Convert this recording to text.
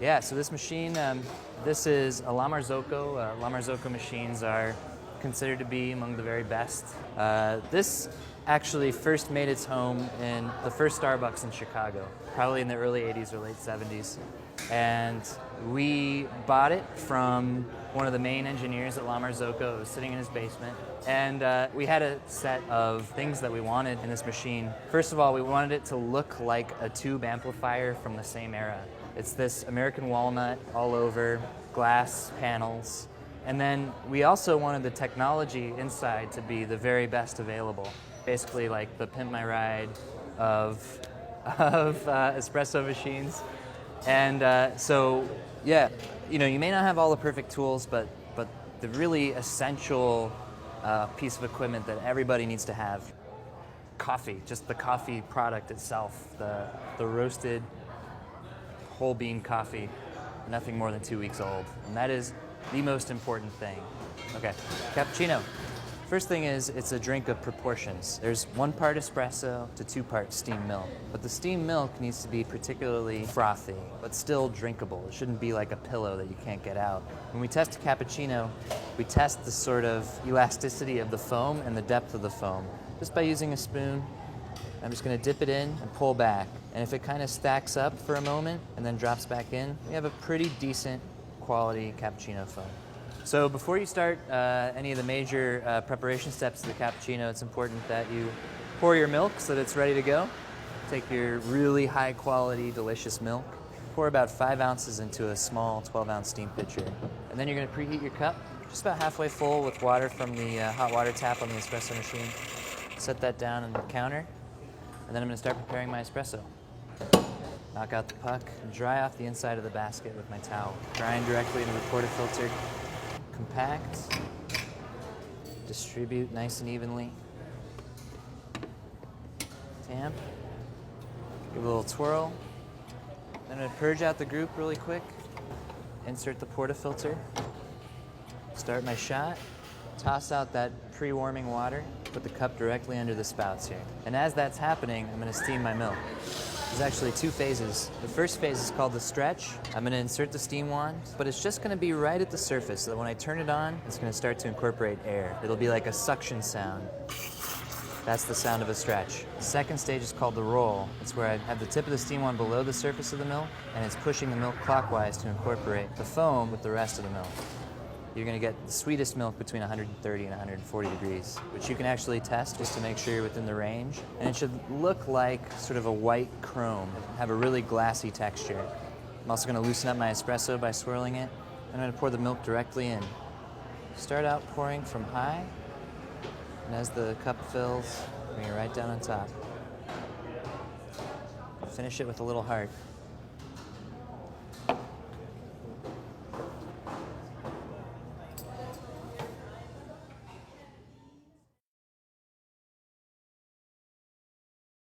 Yeah, so this machine, this is a La Marzocco. La Marzocco machines are considered to be among the very best. This actually first made its home in the first Starbucks in Chicago, probably in the early 80s or late 70s. And we bought it from one of the main engineers at La Marzocco. It was sitting in his basement. And we had a set of things that we wanted in this machine. First of all, we wanted it to look like a tube amplifier from the same era. It's this American walnut all over, glass panels. And then we also wanted the technology inside to be the very best available. Basically like the Pimp My Ride of espresso machines. And so, yeah, you know, you may not have all the perfect tools, but the really essential piece of equipment that everybody needs to have, coffee, just the coffee product itself, the roasted whole bean coffee, nothing more than 2 weeks old. And that is the most important thing. Okay, cappuccino. First thing is, it's a drink of proportions. There's 1 part espresso to 2 parts steamed milk. But the steamed milk needs to be particularly frothy, but still drinkable. It shouldn't be like a pillow that you can't get out. When we test a cappuccino, we test the sort of elasticity of the foam and the depth of the foam. Just by using a spoon, I'm just gonna dip it in and pull back. And if it kind of stacks up for a moment and then drops back in, we have a pretty decent quality cappuccino foam. So before you start any of the major preparation steps of the cappuccino, it's important that you pour your milk so that it's ready to go. Take your really high quality, delicious milk. Pour about 5 ounces into a small 12-ounce steam pitcher. And then you're gonna preheat your cup, just about halfway full with water from the hot water tap on the espresso machine. Set that down on the counter, and then I'm gonna start preparing my espresso. Knock out the puck and dry off the inside of the basket with my towel. Drying directly into the portafilter. Compact, distribute nice and evenly. Tamp, give a little twirl. Then I'm gonna purge out the group really quick. Insert the portafilter. Start my shot. Toss out that pre-warming water. Put the cup directly under the spouts here. And as that's happening, I'm gonna steam my milk. There's actually 2 phases. The first phase is called the stretch. I'm gonna insert the steam wand, but it's just gonna be right at the surface so that when I turn it on, it's gonna start to incorporate air. It'll be like a suction sound. That's the sound of a stretch. The second stage is called the roll. It's where I have the tip of the steam wand below the surface of the milk, and it's pushing the milk clockwise to incorporate the foam with the rest of the milk. You're gonna get the sweetest milk between 130 and 140 degrees, which you can actually test just to make sure you're within the range. And it should look like sort of a white chrome, have a really glassy texture. I'm also gonna loosen up my espresso by swirling it. I'm gonna pour the milk directly in. Start out pouring from high, and as the cup fills, bring it right down on top. Finish it with a little heart.